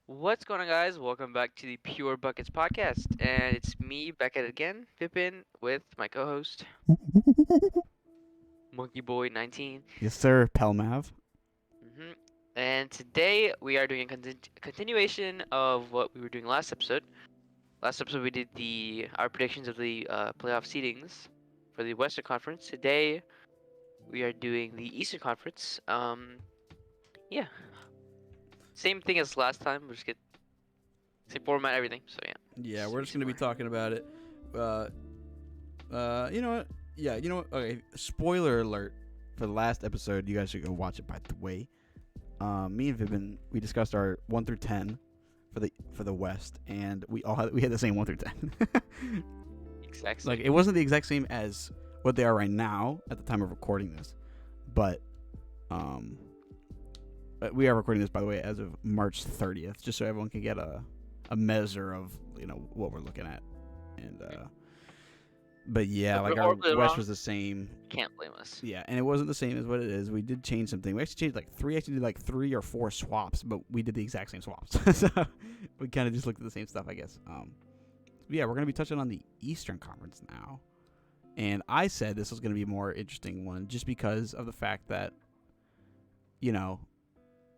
What's going on, guys? Welcome back to the Pure Buckets podcast, and it's me back at it again, Pippin, with my co-host Monkey Boy 19. Yes, sir, Pelmav. hmm And today we are doing a continuation of what we were doing last episode. Last episode we did the our predictions of the playoff seedings for the Western Conference. Today we are doing the Eastern Conference. Yeah, same thing as last time. We just get same format, everything. So yeah, Yeah, just we're be just gonna be similar. talking about it. You know what? Yeah, you know what? Okay, spoiler alert for the last episode. You guys should go watch it. By the way, me and Vibin, we discussed our 1 through 10 for the West, and we had the same 1 through 10. Exact Like same. it wasn't the exact same as what they are right now at the time of recording this, but um, we are recording this by the way as of March 30th, just so everyone can get a measure of what we're looking at, and but yeah, If we're like our horribly West wrong, was the same. can't blame us. Yeah, and it wasn't the same as what it is. We did change something. We actually changed like three. Actually, did like 3 or 4 swaps, but we did the exact same swaps. So we kind of just looked at the same stuff, I guess. Yeah, we're gonna be touching on the Eastern Conference now, and I said this was gonna be a more interesting one just because of the fact that, you know,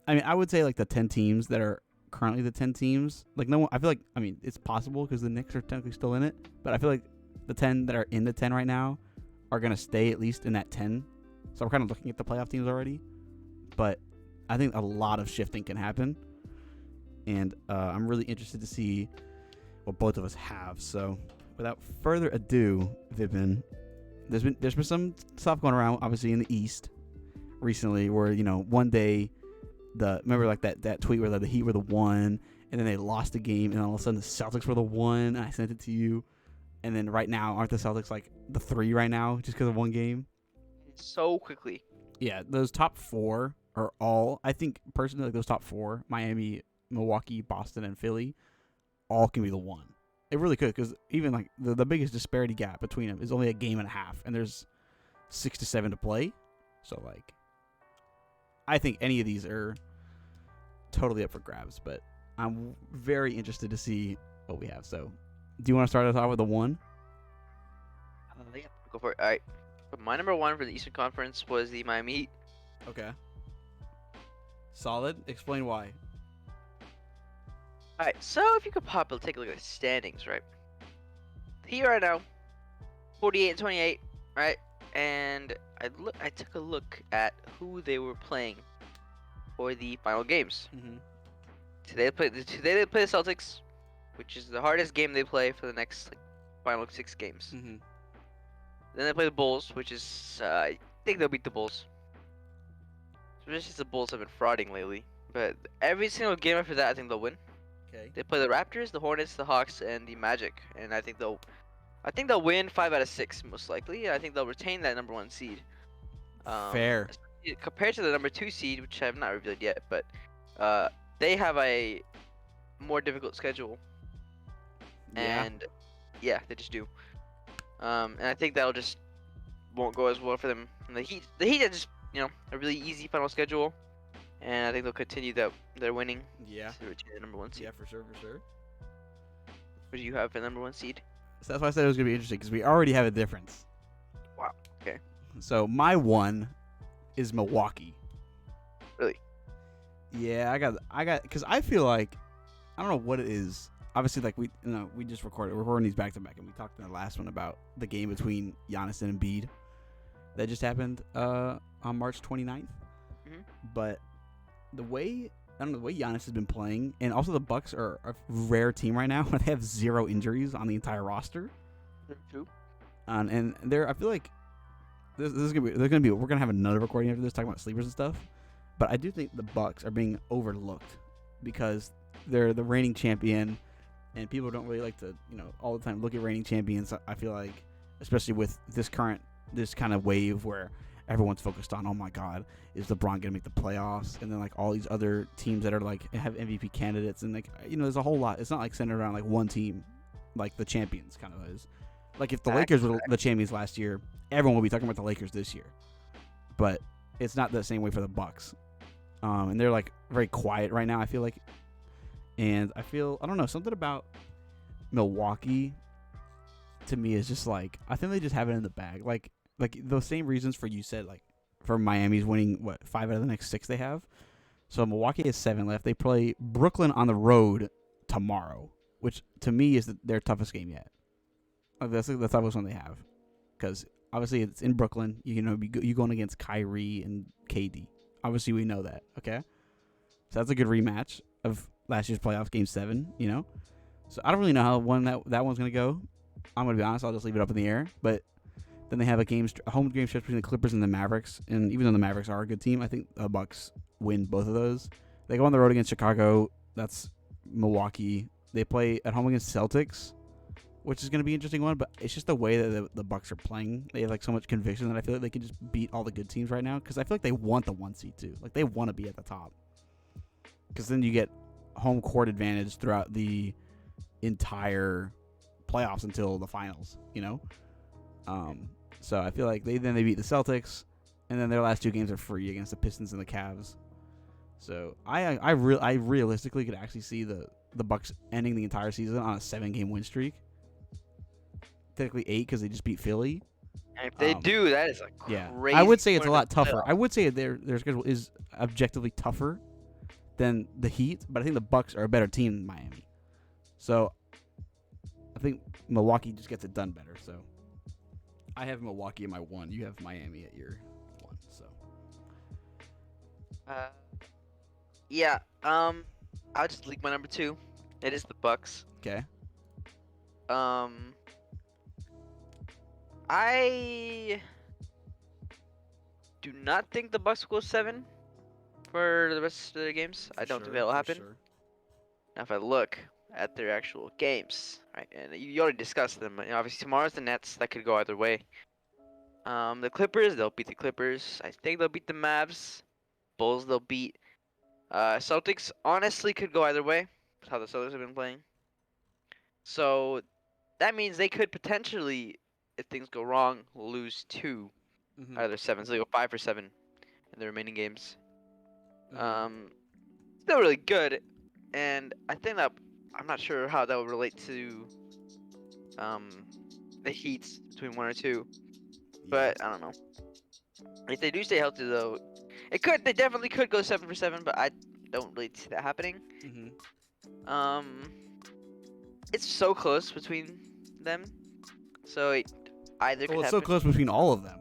I mean, I would say like the 10 teams that are currently the 10 teams. Like no one, I feel like it's possible because the Knicks are technically still in it, but I feel like the 10 that are in the 10 right now are gonna stay at least in that 10. So we're kind of looking at the playoff teams already, but I think a lot of shifting can happen, and I'm really interested to see what both of us have. So without further ado, Vibin, there's been some stuff going around, obviously in the East recently, where one day remember like that tweet where the Heat were the 1, and then they lost the game, and all of a sudden the Celtics were the 1, and I sent it to you. And then right now, aren't the Celtics like the 3 right now just because of one game? So quickly. Yeah, those top 4 are all, I think personally, like those top 4, Miami, Milwaukee, Boston, and Philly, all can be the 1. It really could, because even like the biggest disparity gap between them is only a game and a half, and there's 6 to 7 to play. So like, I think any of these are totally up for grabs, but I'm very interested to see what we have. So, do you want to start us off with the 1? Yeah, go for it. All right. But my number one for the Eastern Conference was the Miami Heat. Okay. Solid. Explain why. All right. So if you could pop take a look at the standings, right? The Heat right now, 48 and 28, right? And I took a look at who they were playing for the final games. Mm-hmm. Today they play the Celtics, which is the hardest game they play for the next final 6 games. Mm-hmm. Then they play the Bulls, which is I think they'll beat the Bulls. Especially since the Bulls have been frauding lately. But every single game after that, I think they'll win. Okay. They play the Raptors, the Hornets, the Hawks, and the Magic, and I think they'll win 5 out of 6 most likely. I think they'll retain that number 1 seed. Fair. Compared to the number 2 seed, which I have not revealed yet, but they have a more difficult schedule, Yeah. and yeah, they just do. And I think that'll just won't go as well for them. And the Heat are just a really easy final schedule, and I think they'll continue their winning Yeah. to retain the number 1 seed. Yeah, for sure, for sure. What do you have for number 1 seed? So that's why I said it was gonna be interesting because we already have a difference. Wow. Okay. So my 1 is Milwaukee. Really? Yeah, I got because I feel like I don't know what it is. Obviously, like we just we're recording these back to back, and we talked in the last one about the game between Giannis and Embiid that just happened on March 29th. Mhm. But the way the way Giannis has been playing, and also the Bucks are a rare team right now. They have 0 injuries on the entire roster, True. and I feel like this is gonna be we're gonna have another recording after this talking about sleepers and stuff. But I do think the Bucks are being overlooked because they're the reigning champion, and people don't really like to all the time look at reigning champions. I feel like, especially with this kind of wave where everyone's focused on, oh my God, is LeBron gonna make the playoffs? And then like all these other teams that are like have MVP candidates, and like there's a whole lot. It's not like centered around like one team, like the champions kind of is. Like if the Lakers were the champions last year, everyone will be talking about the Lakers this year. But it's not the same way for the Bucks, and they're like very quiet right now, I feel like. And I don't know, something about Milwaukee to me is just like, I think they just have it in the bag. Like those same reasons for you said, like for Miami's winning what 5 out of the next 6 they have. So Milwaukee has 7 left. They play Brooklyn on the road tomorrow, which to me is their toughest game yet. Like that's the toughest one they have, because obviously it's in Brooklyn. You know, you going against Kyrie and KD. Obviously we know that. Okay, so that's a good rematch of last year's playoffs, Game 7. You know, so I don't really know how that one's gonna go. I'm gonna be honest. I'll just leave it up in the air. But then they have a home game stretch between the Clippers and the Mavericks. And even though the Mavericks are a good team, I think the Bucks win both of those. They go on the road against Chicago. That's Milwaukee. They play at home against Celtics, which is going to be an interesting one. But it's just the way that the Bucks are playing. They have like so much conviction that I feel like they can just beat all the good teams right now. Because I feel like they want the 1 seed too. Like they want to be at the top. Because then you get home court advantage throughout the entire playoffs until the finals. You know. So I feel like they beat the Celtics, and then their last 2 games are free against the Pistons and the Cavs. So I realistically could actually see the Bucks ending the entire season on a 7-game win streak. Technically 8 because they just beat Philly. And if they do, that is like crazy. Yeah, I would say it's a lot tougher. I would say their schedule is objectively tougher than the Heat, but I think the Bucks are a better team than Miami. So I think Milwaukee just gets it done better. So I have Milwaukee at my 1. You have Miami at your 1. So yeah. I'll just leak my number 2. It is the Bucks. okay. I do not think the Bucks will go 7 for the rest of the games. I don't think that'll happen. Sure. Now, if I look at their actual games, right, and you already discussed them. You know, obviously, tomorrow's the Nets. That could go either way. The Clippers, they'll beat the Clippers. I think they'll beat the Mavs. Bulls, they'll beat. Celtics, honestly, could go either way. That's how the Celtics have been playing. So that means they could potentially, if things go wrong, lose 2 out of their 7. So they go 5 for 7 in the remaining games. Still really good, and I think that I'm not sure how that would relate to the Heats between 1 or 2, but I don't know. If they do stay healthy, though, they definitely could go 7 for 7, but I don't really see that happening. It's so close between them, so it either could it's happen. so close between all of them.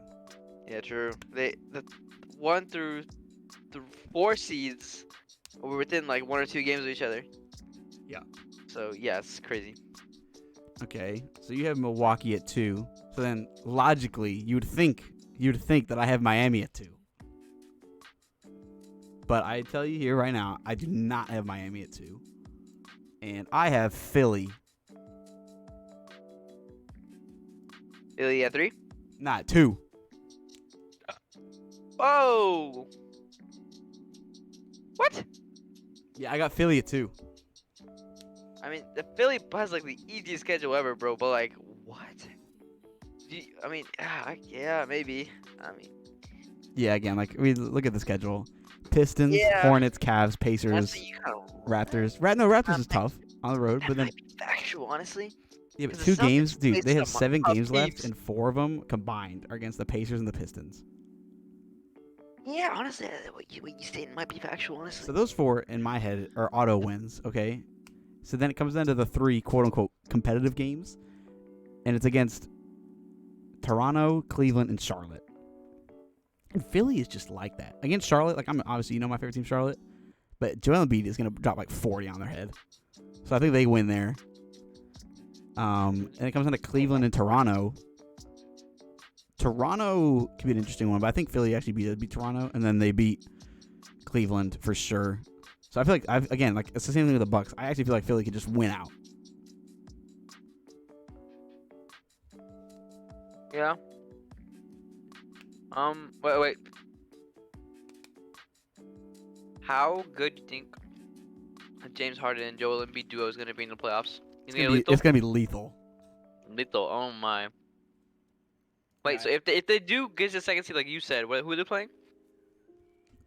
Yeah, true. The 1 through the 4 seeds were within like 1 or 2 games of each other. Yeah. So yeah, it's crazy. Okay, so you have Milwaukee at 2. So then logically, you'd think that I have Miami at 2. But I tell you here right now, I do not have Miami at 2, and I have Philly. Philly at 3. Not 2. Whoa! What? Yeah, I got Philly at 2. I mean, the Philly has like the easiest schedule ever, bro. But like, what? Yeah, maybe. Yeah, again, like look at the schedule: Pistons, Yeah. Hornets, Cavs, Pacers, Honestly, you kinda, Raptors. Raptors is tough on the road, that but then might be factual, honestly. yeah, but 'cause the 2 Celtics games, dude. play They have some 7 tough games left, teams. and 4 of them combined are against the Pacers and the Pistons. Yeah, honestly, what you saying might be factual, honestly. So those 4 in my head are auto wins. Okay, so then it comes down to the 3 quote unquote competitive games, and it's against Toronto, Cleveland, and Charlotte. And Philly is just like that against Charlotte. Like, I'm obviously, my favorite team, Charlotte, but Joel Embiid is gonna drop like 40 on their head. So I think they win there. And it comes down to Cleveland and Toronto. Toronto could be an interesting one, but I think Philly actually beat Toronto, and then they beat Cleveland for sure. So I feel like it's the same thing with the Bucks. I actually feel like Philly could just win out. Yeah. Wait. How good do you think James Harden and Joel Embiid duo is gonna be in the playoffs? It's gonna be lethal. Lethal. Oh my. Wait, Right. so if they do get the second seed, like you said, who are they playing?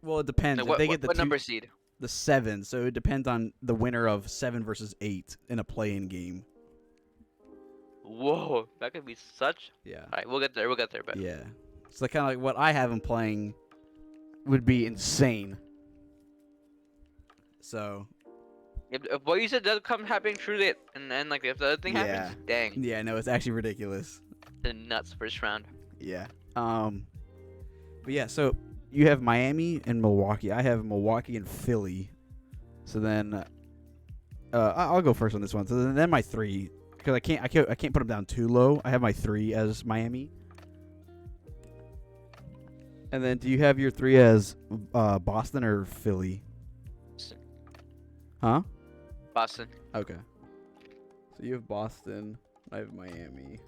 Well, it depends. Like, If they get the what 2, number seed? the 7. So it depends on the winner of 7 versus 8 in a play-in game. Whoa, that could be such. Yeah. All right, we'll get there. We'll get there, but Yeah. So kind of like what I have him playing would be insane. So. if what you said does come happening true, and then like if the other thing happens, dang, Yeah, no, it's actually ridiculous. the nuts first round. Yeah. But yeah, so you have Miami and Milwaukee. I have Milwaukee and Philly. So then, I'll go first on this one. So then my 3, because I can't put them down too low. I have my 3 as Miami. And then do you have your 3 as Boston or Philly? Boston. Huh? Boston. Okay. So you have Boston. I have Miami.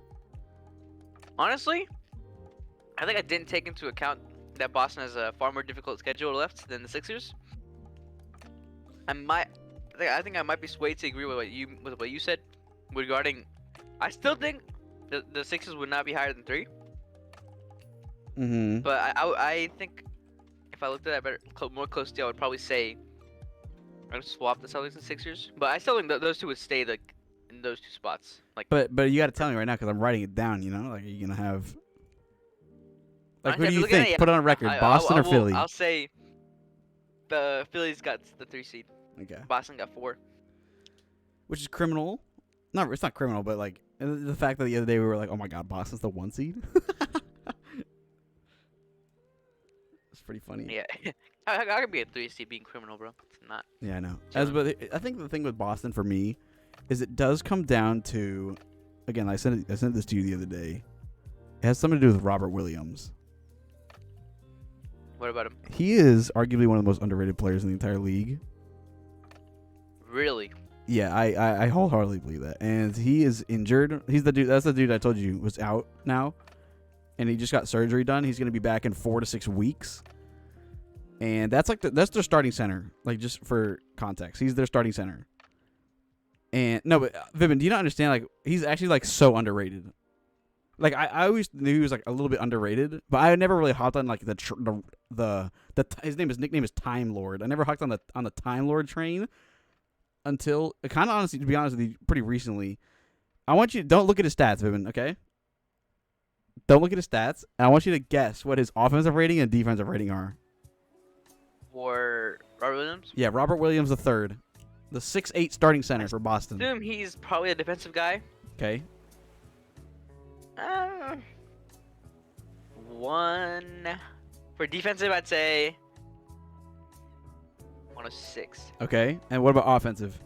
Honestly, I think I didn't take into account that Boston has a far more difficult schedule left than the Sixers. I think I might be swayed to agree with what you said regarding. I still think the Sixers would not be higher than 3. Mm-hmm. But I think if I looked at that more closely, I would probably say I would swap the Celtics and Sixers. But I still think those two would stay like in those 2 spots. Like, But you got to tell me right now because I'm writing it down. You know, like are you gonna have? Like, honestly, what do if you you're looking at think? it, Put it on record. Boston or Philly? I'll say the Phillies got the 3 seed. Okay. Boston got 4. Which is criminal. It's not criminal, but like the fact that the other day we were like, oh my god, Boston's the 1 seed. It's pretty funny. Yeah, I could be a 3 seed being criminal, bro. It's not. Yeah, I know. Chilling. But I think the thing with Boston for me is it does come down to, again, I sent this to you the other day. It has something to do with Robert Williams. What about him? He is arguably one of the most underrated players in the entire league. Really? Yeah, I wholeheartedly believe that. And he is injured. He's the dude. That's the dude I told you was out now, and he just got surgery done. He's going to be back in 4 to 6 weeks. And that's their starting center. Like, just for context, he's their starting center. And no, but Vivin, do you not understand? Like, he's actually like so underrated. Like, I always knew he was like a little bit underrated, but I never really hopped on like his nickname is Time Lord. I never hopped on the Time Lord train until kind of honestly, to be honest with you, pretty recently. I want you don't look at his stats, Vivin. Okay. Don't look at his stats. And I want you to guess what his offensive rating and defensive rating are. For Robert Williams? Yeah, Robert Williams III, the 6'8" starting center for Boston. Assume he's probably a defensive guy. Okay. 1 for defensive, I'd say 106. Okay. And what about offensive?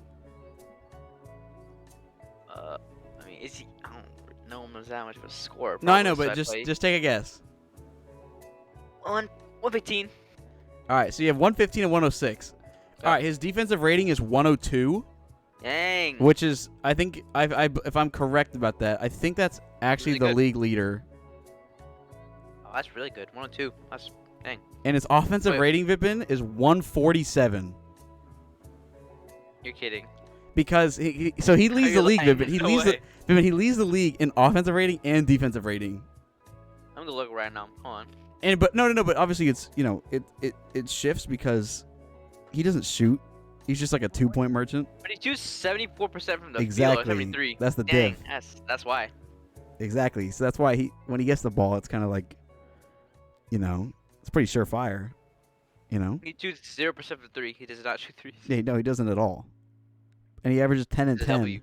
I mean, is he? I don't know him as that much of a scorer. No, I know, probably, but so I'd just take a guess. 115. All right, so you have 115 and 106. Okay. All right, his defensive rating is 102, Dang. which is, I think, if I'm correct about that, I think that's actually Really the good. league leader. Oh, that's really good. 102. That's dang. And his offensive Wait. rating, Vipin, is 147. You're kidding. Because he leads the league, lying. Vipin. No way. He leads the league in offensive rating and defensive rating. I'm gonna look right now. Hold on. But but obviously it's it shifts because he doesn't shoot. He's just like a 2-point merchant. But he shoots 74% from the Exactly. field. 73. That's the Dang. diff. That's why. Exactly. So that's why when he gets the ball, it's kind of like, it's pretty surefire. He shoots 0% from 3. He does not shoot 3. Yeah, no, he doesn't at all. And he averages 10 and It's a 10. W.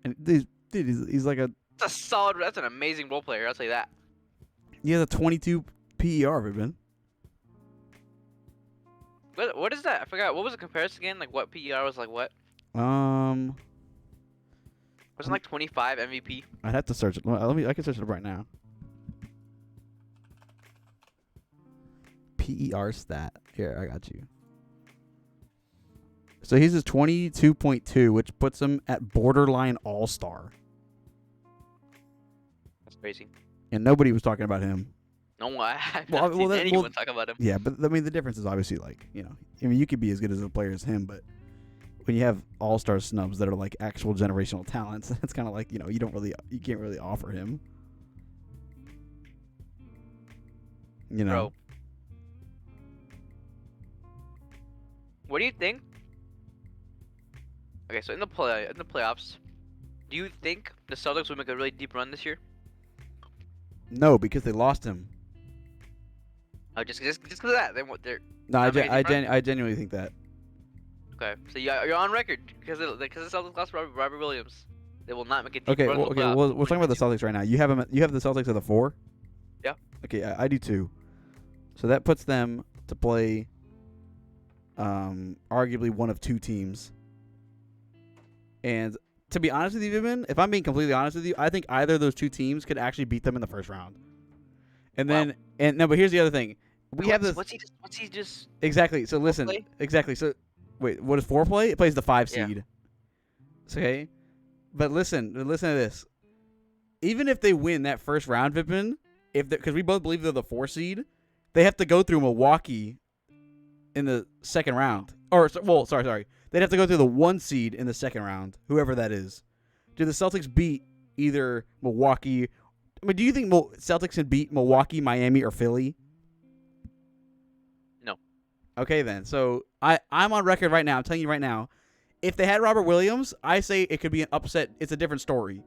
And he's like That's a solid. That's an amazing role player. I'll tell you that. he has a 22 PER, Ruben. What is that? I forgot. What was the comparison again? Like what PER was like what? Um, Wasn't like 25 MVP? I'd have to search it. I can search it up right now. PER stat. Here, I got you. So he's his 22.2, which puts him at borderline all-star. That's crazy. And nobody was talking about him. No, I have Well, not well, seen that- anyone well- talk about him. Yeah, but I mean the difference is obviously like, you could be as good as a player as him, but when you have all-star snubs that are like actual generational talents, it's kind of like, you can't really offer him. Bro. What do you think? Okay, so in the playoffs, do you think the Celtics will make a really deep run this year? No, because they lost him. Oh, just because of that, they're No, not making a deep run. I genuinely think that. Okay, so you're on record because the Celtics lost Robert Williams. They will not make a deep run in the Okay. playoffs. Well, we're talking about the Celtics right now. You have them. You have the Celtics at the 4. Yeah. Okay, I do too. So that puts them to play, arguably one of two teams. And to be honest with you, Vivian, if I'm being completely honest with you, I think either of those two teams could actually beat them in the first round. And then, but here's the other thing. We have this. What's he just? Exactly. So listen. Play? Exactly. So wait, what is 4 play? It plays the 5 Yeah. seed. Okay. But listen to this. Even if they win that first round, Vipin, because we both believe they're the 4 seed, they have to go through Milwaukee in the second round. Sorry. They'd have to go through the 1 seed in the second round, whoever that is. Do the Celtics beat either Milwaukee? I mean, do you think Celtics can beat Milwaukee, Miami, or Philly? No. Okay, then. So I'm on record right now. I'm telling you right now. If they had Robert Williams, I say it could be an upset. It's a different story.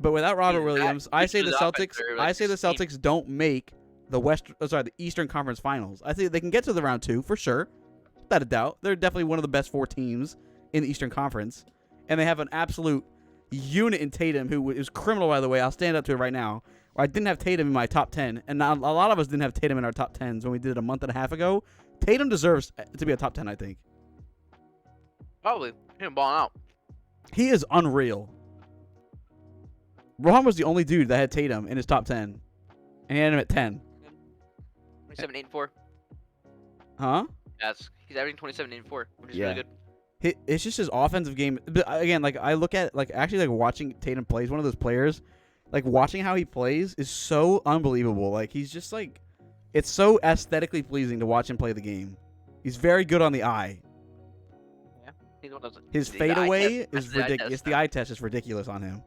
But without Robert Williams, I say the Celtics. I say the Celtics don't make the Eastern Conference Finals. I think they can get to the round 2 for sure, without a doubt. They're definitely one of the best 4 teams in the Eastern Conference, and they have an absolute unit in Tatum, who is criminal, by the way. I'll stand up to it right now. I didn't have Tatum in my top 10, and a lot of us didn't have Tatum in our top 10s when we did it a month and a half ago. Tatum deserves to be a top 10, I think. Probably. Him balling out. He is unreal. Rohan was the only dude that had Tatum in his top 10, and he had him at 10. 27, 8, and 4. Huh? Yes, he's averaging 27, 8, and 4, which is Yeah. really good. It's just his offensive game. But again, like I look at watching Tatum play. He's one of those players. Like watching how he plays is so unbelievable. Like he's just like, it's so aesthetically pleasing to watch him play the game. He's very good on the eye. Yeah, he's one of those. His the fadeaway eye test- is that's the eye ridiculous. test The now. eye test is ridiculous on him.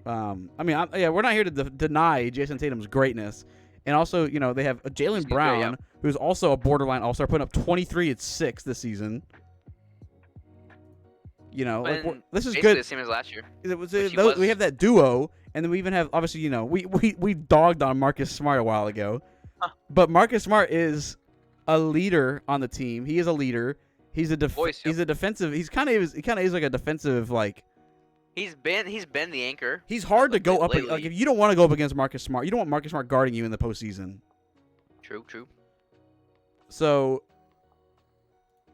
I mean, we're not here to deny Jason Tatum's greatness. And also, you know, they have Jalen He's Brown, great, yeah. who's also a borderline all-star, putting up 23 at 6 this season. You know, like Been this is basically good. the same as last year. Which he we was. have that duo, and then we even have, obviously, you know, we dogged on Marcus Smart a while ago, Huh. but Marcus Smart is a leader on the team. He is a leader. He's a Voice, he's a defensive. He kind of is like a defensive, like. He's been the anchor. He's hard to go up. lately. Like if you don't want to go up against Marcus Smart, you don't want Marcus Smart guarding you in the postseason. True. So,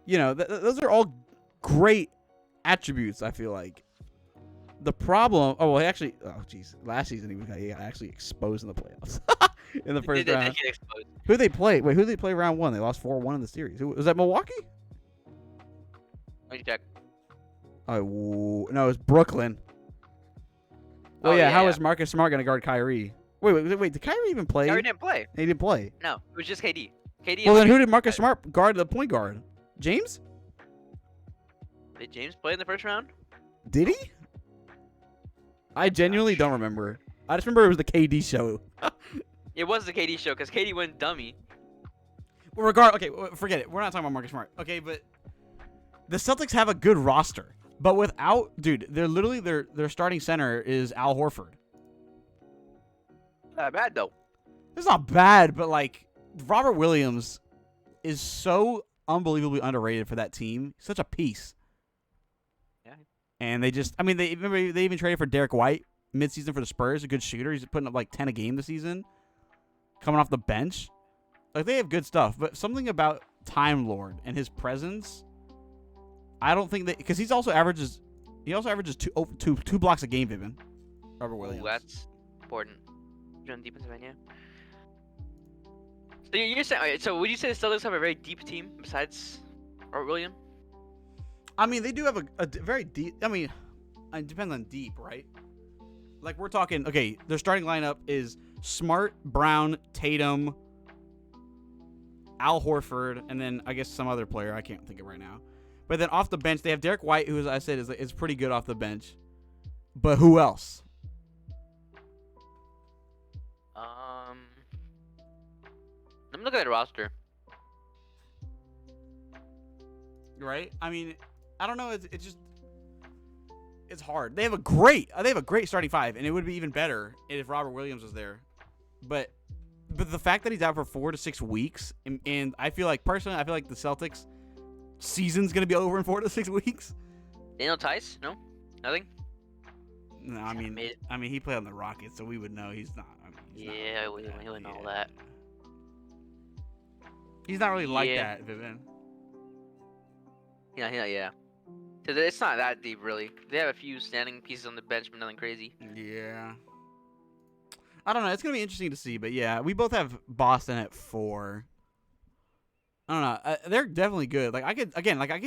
you know, those are all great attributes. I feel like the problem. Oh well, actually, last season he got actually exposed in the playoffs in the first They round. get exposed. Who they play? Wait, who did they play round 1? They lost 4-1 in the series. Who was that? Milwaukee? Let me check. Oh no, it was Brooklyn. Well, Oh, yeah. yeah, How yeah. is Marcus Smart gonna guard Kyrie? Wait. Did Kyrie even play? Kyrie didn't play. He didn't play. No, it was just KD. KD. Well, and then who Marcus- did Marcus Smart guard the point guard? James? Did James play in the first round? Did he? I genuinely don't remember. I just remember it was the KD show. It was the KD show because KD went dummy. Well, okay, forget it. We're not talking about Marcus Smart. Okay, but the Celtics have a good roster. But without, dude, they're literally their starting center is Al Horford. Not bad though. It's not bad, but like Robert Williams is so unbelievably underrated for that team. Such a piece. Yeah. And they just, I mean, they even traded for Derek White midseason for the Spurs, a good shooter. He's putting up like 10 a game this season, coming off the bench. Like they have good stuff, but something about Time Lord and his presence, I don't think that, because he also averages two blocks a game, Vivian. Robert Williams. Ooh, that's important. You're on defensive end, yeah. So you're saying, so would you say the Celtics have a very deep team besides Robert Williams? I mean, they do have a very deep. I mean, it depends on deep, right? Like we're talking. Okay, their starting lineup is Smart, Brown, Tatum, Al Horford, and then I guess some other player I can't think of right now. But then off the bench, they have Derek White, who, as I said, is pretty good off the bench. But who else? Let me look at the roster. right? I mean, I don't know. It's just it's hard. They have a great starting five, and it would be even better if Robert Williams was there. But the fact that he's out for 4 to 6 weeks, and I feel like personally, I feel like the Celtics season's gonna be over in 4 to 6 weeks. Daniel Tice? No, nothing. No, I mean, he played on the Rockets, so we would know he's not. I mean, he's Yeah, not we like would know yeah. that. He's not really like Yeah. that, Vivian. Yeah. Cause it's not that deep, really. They have a few standing pieces on the bench, but nothing crazy. Yeah. I don't know. It's gonna be interesting to see, but yeah, we both have Boston at 4. I don't know. They're definitely good. Like I could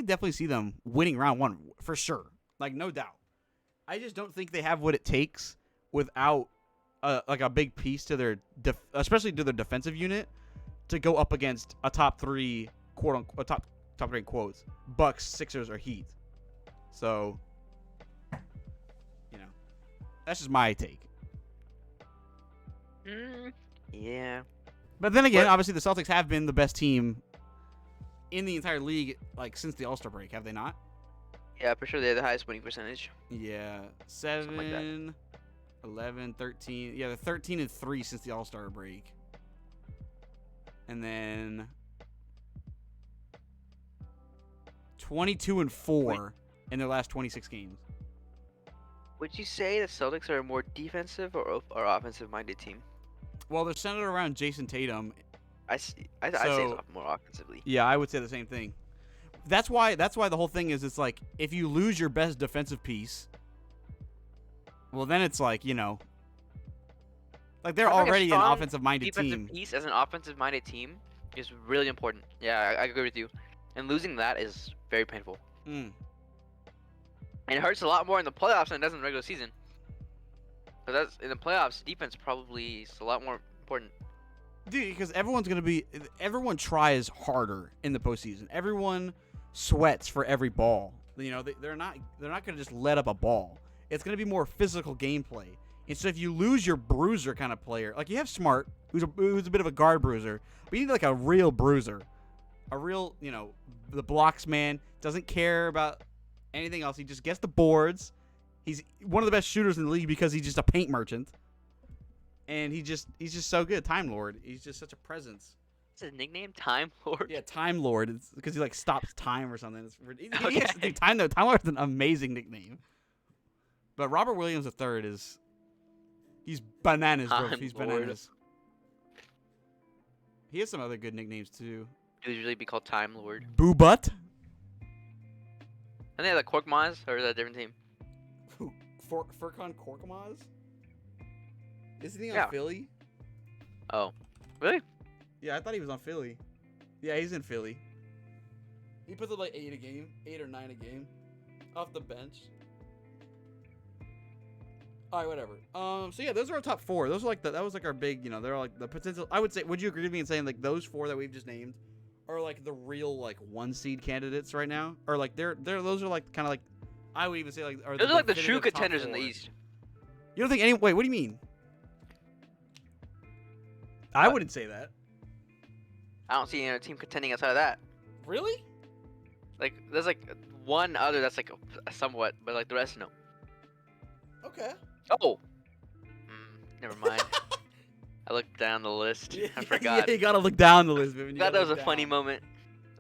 definitely see them winning round 1 for sure. Like no doubt. I just don't think they have what it takes without like a big piece to their especially to their defensive unit to go up against a top 3 quote unquote top 3 in quotes Bucks, Sixers, or Heat. So, that's just my take. Yeah. But then again, obviously the Celtics have been the best team in the entire league, like since the All-Star break, have they not? Yeah, for sure they have the highest winning percentage. Yeah, Something like that. 7, 11, 13. Yeah, they're 13-3 since the All-Star break, and then 22-4 in their last 26 games. Would you say the Celtics are a more defensive or offensive-minded team? Well, they're centered around Jason Tatum. I say So- it's more offensively. Yeah, I would say the same thing. That's why the whole thing is it's like if you lose your best defensive piece, well then it's like, like they're Having a already an strong offensive-minded defensive team. piece as an offensive-minded team is really important. Yeah, I agree with you. And losing that is very painful. Mm. And it hurts a lot more in the playoffs than it does in the regular season. But that's in the playoffs, defense probably is a lot more important. Dude, because everyone tries harder in the postseason. Everyone sweats for every ball. They're not going to just let up a ball. It's going to be more physical gameplay. And so if you lose your bruiser kind of player, like you have Smart, who's a bit of a guard bruiser, but you need like a real bruiser, a real the blocks man, doesn't care about anything else. He just gets the boards. He's one of the best shooters in the league because he's just a paint merchant. And he's just so good. Time Lord. He's just such a presence. What's his nickname? Time Lord? Yeah, Time Lord. It's because he like stops time or something. Okay. Time Lord's an amazing nickname. But Robert Williams III he's bananas, bro. Time He's Lord. bananas. He has some other good nicknames too. He would really be called Time Lord. Boo Butt. And they have like Korkmaz, or is that a different team? Who? Furkan Korkmaz? Isn't he on Yeah. Philly? Oh, really? Yeah, I thought he was on Philly. Yeah, he's in Philly. He puts up like 8 or 9 a game, off the bench. All right, whatever. So yeah, those are our top 4. Those are like that was like our big, they're like the potential. I would say, would you agree with me in saying like those 4 that we've just named are like the real like 1 seed candidates right now, or like those are like kind of like I would even say like Those are like the true definitive top contenders in the 4. East. You don't think any? Wait, what do you mean? I wouldn't say that. I don't see any other team contending outside of that. Really? Like, there's like one other that's like somewhat, but like the rest, no. Okay. Oh. Never mind. I looked down the list. I forgot. Yeah, you gotta look down the list, baby. I forgot that was a funny moment.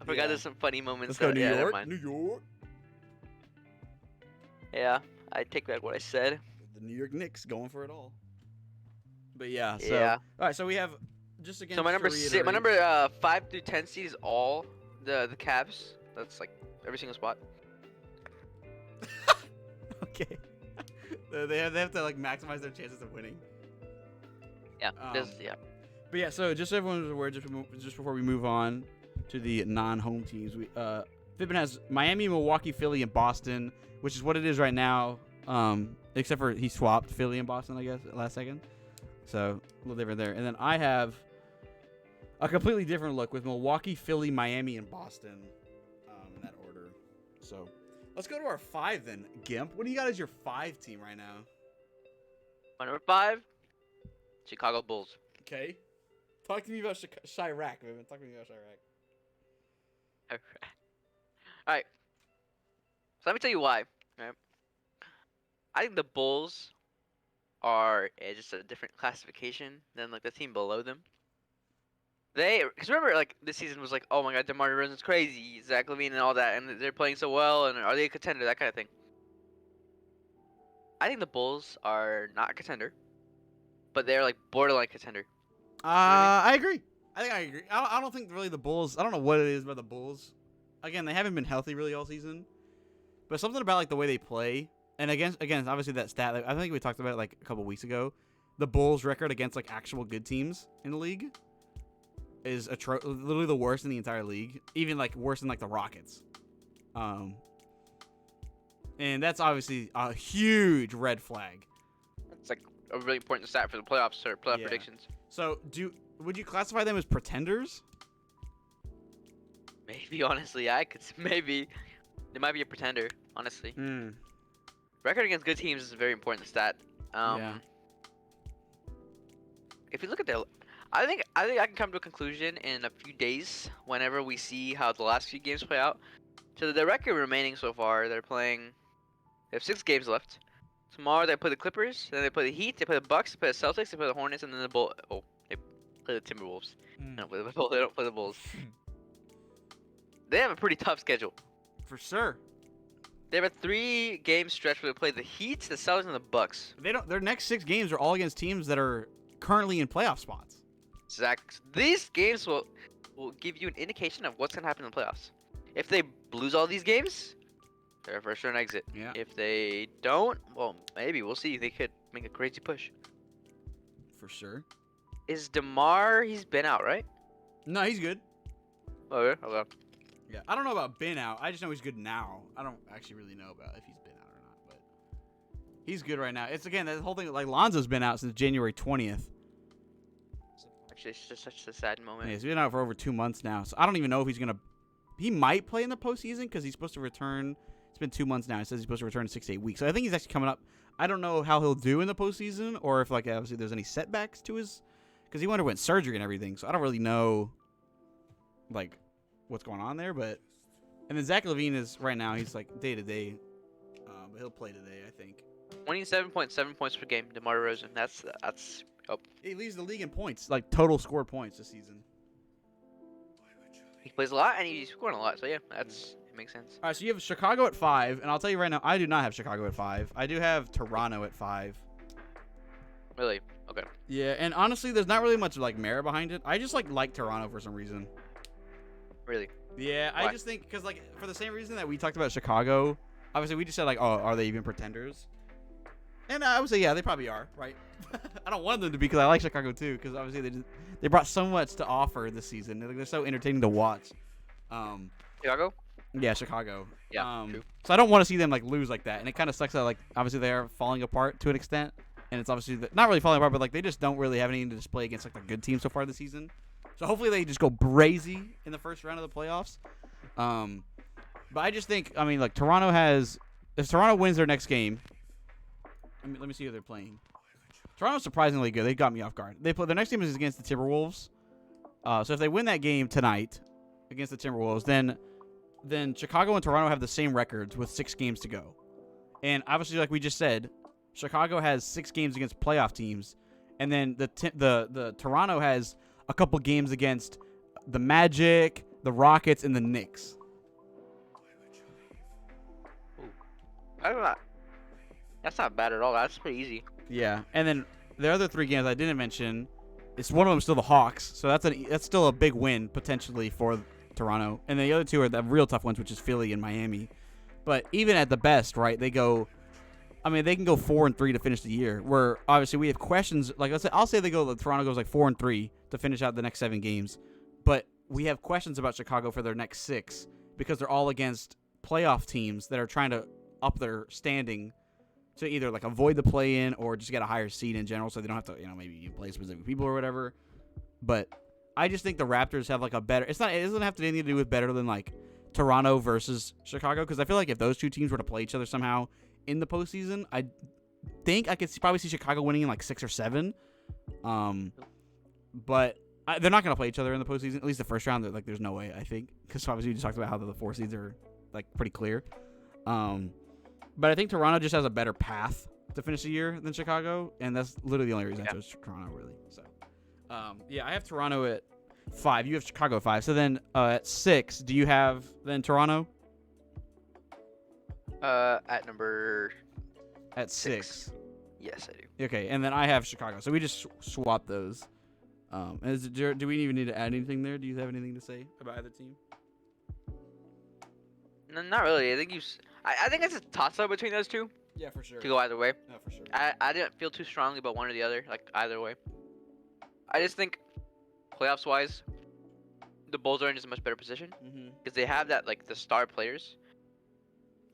I forgot Yeah. there's some funny moments. Let's go, that, New yeah, never York. mind. New York. Yeah, I take back what I said. The New York Knicks going for it all. But yeah. So, Yeah. All right. So we have just again. So my number to six, reiterate- my number 5 through 10 seed is all the Cavs. That's like every single spot. Okay. they have to like maximize their chances of winning. Yeah. Yeah. But yeah, so just so everyone's aware, just before we move on to the non-home teams, Fibbin has Miami, Milwaukee, Philly, and Boston, which is what it is right now. Except for he swapped Philly and Boston, I guess, last second. So a little different there. And then I have a completely different look with Milwaukee, Philly, Miami, and Boston in that order. So let's go to our 5 then. Gimp, what do you got as your 5 team right now? My number 5, Chicago Bulls. Okay. Talk to me about Chirac, man. Talk to me about Chirac. All right. So let me tell you why. Right? I think the Bulls are just a different classification than like the team below them. Because remember, like this season was like, oh my God, DeMar DeRozan's crazy, Zach LaVine and all that, and they're playing so well, and are they a contender? That kind of thing. I think the Bulls are not a contender, but they're like borderline contender. You know what I mean? I agree. I agree. I don't think really the Bulls. I don't know what it is about the Bulls. Again, they haven't been healthy really all season, but something about like the way they play. And again, obviously that stat. Like, I think we talked about it like a couple weeks ago. The Bulls' record against like actual good teams in the league is literally the worst in the entire league. Even like worse than like the Rockets. And that's obviously a huge red flag. It's like a really important stat for the playoffs or playoff Yeah. predictions. So would you classify them as pretenders? Maybe honestly, I could maybe they might be a pretender. Honestly, record against good teams is a very important stat. Yeah. If you look at their, I think I can come to a conclusion in a few days whenever we see how the last few games play out. So the record remaining so far, they have 6 games left. Tomorrow they play the Clippers, then they play the Heat, they play the Bucks, they play the Celtics, they play the Hornets, and then they play the Timberwolves. They don't play the Bulls. They have a pretty tough schedule. For sure. They have a 3-game stretch where they play the Heat, the Celtics, and the Bucks. Their next 6 games are all against teams that are currently in playoff spots. Zach, these games will give you an indication of what's gonna happen in the playoffs. If they lose all these games, they're a first round exit. Yeah. If they don't, well, maybe we'll see. They could make a crazy push. For sure. Is DeMar? He's been out, right? No, he's good. Okay. Yeah. I don't know about been out. I just know he's good now. I don't actually really know about if he's been out or not, but he's good right now. It's again that whole thing like Lonzo's been out since January 20th. Actually, it's just such a sad moment. Yeah, he's been out for over 2 months now, so I don't even know if he's gonna. He might play in the postseason because he's supposed to return. It's been 2 months now. He says he's supposed to return in 6 to 8 weeks. So I think he's actually coming up. I don't know how he'll do in the postseason, or if like obviously there's any setbacks to his, because he underwent surgery and everything. So I don't really know, like, what's going on there. But and then Zach LaVine is right now. He's like day to day, but he'll play today. I think 27.7 points per game. DeMar DeRozan. That's. Oh, he leads the league in points, like total scored points this season. he plays a lot and he's scoring a lot. So yeah, it makes sense. All right, so you have Chicago at 5, and I'll tell you right now, I do not have Chicago at 5. I do have Toronto at 5. Really? Okay. Yeah, and honestly, there's not really much like merit behind it. I just like Toronto for some reason. Really? Yeah, Why? I just think because like for the same reason that we talked about Chicago. Obviously, we just said like, oh, are they even pretenders? And I would say yeah, they probably are, right? I don't want them to be because I like Chicago too. Because obviously they brought so much to offer this season. They're so entertaining to watch. Chicago? Yeah, Chicago. Yeah, true. So I don't want to see them like lose like that, and it kind of sucks that like obviously they are falling apart to an extent, and it's obviously not really falling apart, but like they just don't really have anything to display against like the good teams so far this season. So hopefully they just go brazy in the first round of the playoffs. But I just think like Toronto has, if Toronto wins their next game, let me see who they're playing. Toronto's surprisingly good. They got me off guard. Their next game is against the Timberwolves. So if they win that game tonight against the Timberwolves, then Chicago and Toronto have the same records with 6 games to go. And obviously, like we just said, Chicago has 6 games against playoff teams, and then the Toronto has a couple games against the Magic, the Rockets, and the Knicks. I don't know. That's not bad at all. That's pretty easy. Yeah, and then the other 3 games I didn't mention, it's one of them still the Hawks, so that's still a big win potentially for Toronto, and the other 2 are the real tough ones, which is Philly and Miami. But even at the best, right, they can go 4-3 to finish the year. Where obviously we have questions. Like I'll say Toronto goes like 4-3 to finish out the next 7 games, but we have questions about Chicago for their next 6 because they're all against playoff teams that are trying to up their standing to either like avoid the play-in or just get a higher seed in general, so they don't have to maybe play specific people or whatever. But I just think the Raptors have like a better. It doesn't have to anything to do with better than like Toronto versus Chicago, because I feel like if those 2 teams were to play each other somehow in the postseason, I think I could probably see Chicago winning in like 6 or 7. But they're not going to play each other in the postseason. At least the first round, there's no way, I think, because obviously we just talked about how the 4 seeds are like pretty clear. But I think Toronto just has a better path to finish the year than Chicago, and that's literally the only reason I chose Toronto, really. So, I have Toronto at 5. You have Chicago at 5. So then at 6, do you have then Toronto? At number At 6. Yes, I do. Okay, and then I have Chicago. So we just swap those. Do we even need to add anything there? Do you have anything to say about either team? No, not really. I think I think it's a toss-up between those two Yeah, for sure. to go either way. No, for sure. I didn't feel too strongly about one or the other, like either way. I just think, playoffs-wise, the Bulls are in just a much better position because they have that like the star players.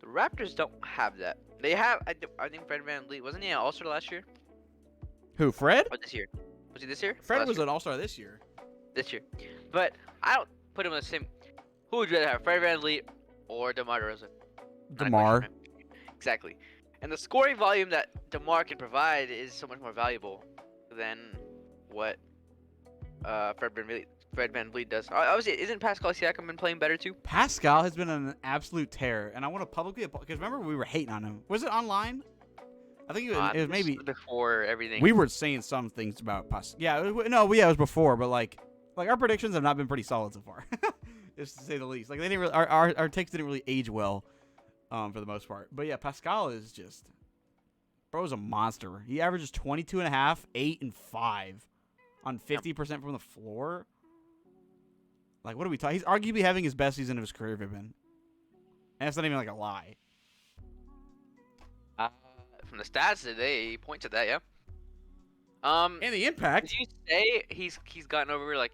The Raptors don't have that. They have, I think Fred VanVleet wasn't he an All-Star last year Who, Fred? or this year? Was he this year? Fred was an All-Star this year. This year, but I don't put him in the same. Who would you rather have, Fred VanVleet or DeMar DeRozan? DeMar. Exactly. And the scoring volume that DeMar can provide is so much more valuable than what Fred VanVleet does. Obviously, isn't Pascal Siakam been playing better too? Pascal has been an absolute terror, and I want to publicly because remember we were hating on him. Was it online? I think it was maybe before everything. We were saying some things about Pascal. Yeah, it was before, but like our predictions have not been pretty solid so far, just to say the least. Like they didn't really, our takes didn't really age well, for the most part. But yeah, Pascal is just, bro's a monster. He averages 22.5, 8, and 5 on 50% from the floor. Like, what are we talking? He's arguably having his best season of his career, Vibin. And that's not even like a lie. From the stats, they point to that, yeah. And the impact. Did you say he's gotten over like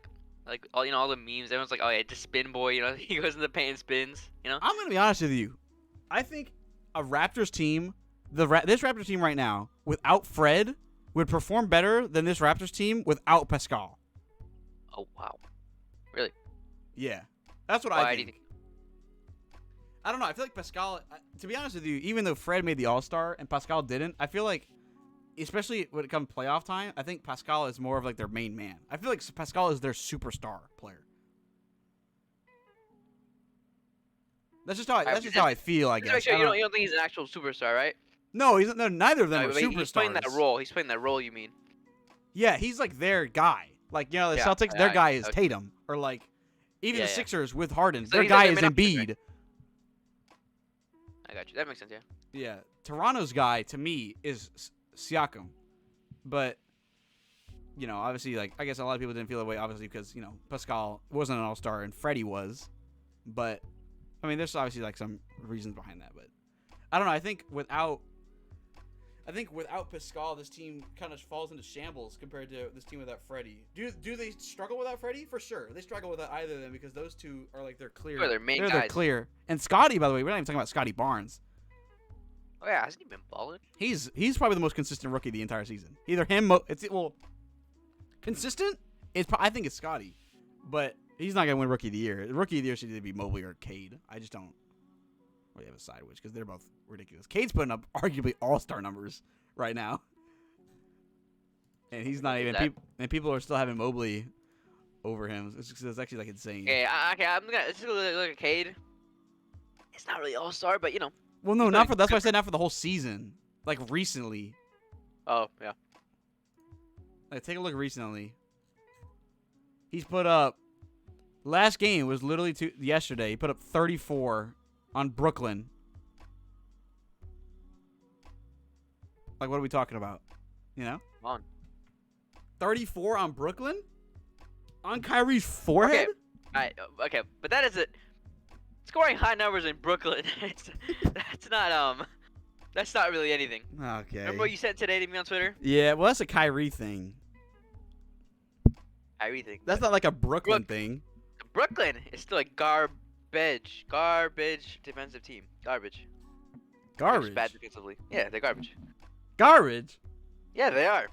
all all the memes? Everyone's like, oh yeah, just spin boy. He goes in the paint and spins. I'm gonna be honest with you. I think a Raptors team, this Raptors team right now, without Fred, would perform better than this Raptors team without Pascal. Oh wow, really? Yeah, that's what I think. I don't know. I feel like Pascal, to be honest with you, even though Fred made the All-Star and Pascal didn't, I feel like, especially when it comes playoff time, I think Pascal is more of like their main man. I feel like Pascal is their superstar player. That's just how I feel, I guess. Make sure you don't think he's an actual superstar, right? No, neither of them are superstars. He's playing that role. He's playing that role, you mean? Yeah, he's like their guy. Like, the Celtics, their guy is Tatum. Or like, even the Sixers with Harden, their guy is Embiid. I got you. That makes sense, yeah. Yeah. Toronto's guy, to me, is Siakam. But, obviously, like, I guess a lot of people didn't feel that way, obviously, because, Pascal wasn't an all-star and Freddie was. But, I mean, there's obviously, like, some reasons behind that. But, I don't know. I think without Pascal, this team kind of falls into shambles compared to this team without Freddie. Do they struggle without Freddie? For sure. They struggle without either of them because those two are like they're clear. They're their main guys. They're clear. And Scotty, by the way, we're not even talking about Scotty Barnes. Oh yeah, hasn't he been balling? He's probably the most consistent rookie the entire season. Either him, consistent. I think it's Scotty, but he's not gonna win Rookie of the Year. The Rookie of the Year should either be Mobley or Cade. I just don't really have a side which because they're both ridiculous. Cade's putting up arguably all-star numbers right now, and he's not even. And people are still having Mobley over him. It's actually like insane. Okay, I'm gonna look at Cade. It's not really all-star, but Well, no, not for. That's why I said not for the whole season. Like recently. Oh yeah. Like take a look recently. He's put up. Last game was literally yesterday. He put up 34 on Brooklyn. Like, what are we talking about? Come on. 34 on Brooklyn? On Kyrie's forehead? Okay, but that is it. Scoring high numbers in Brooklyn. That's not really anything. Okay. Remember what you said today to me on Twitter? Yeah, well, that's a Kyrie thing. Kyrie thing. That's not like a Brooklyn thing. Brooklyn is still a garbage defensive team. Garbage. Garbage? Bad defensively. Yeah, they're garbage. Garbage? Yeah, they are.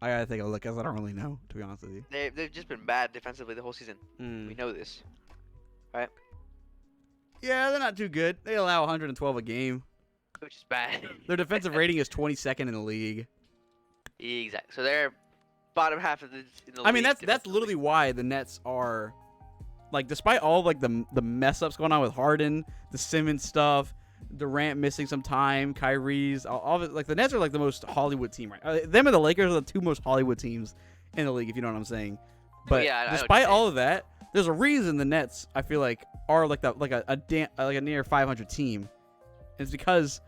I gotta take a look, because I don't really know, to be honest with you. They've just been bad defensively the whole season. We know this. Right? Yeah, they're not too good. They allow 112 a game. Which is bad. Their defensive rating is 22nd in the league. Exactly. So they're bottom half of the league. I mean, that's literally why the Nets are Like despite all like the mess ups going on with Harden, the Simmons stuff, Durant missing some time, Kyrie's, all of it, like the Nets are like the most Hollywood team, right? Them and the Lakers are the two most Hollywood teams in the league, if you know what I'm saying. Oh, But yeah, I know what you're despite saying. all of that, there's a reason the Nets, I feel like, are like a near 500 team. It's because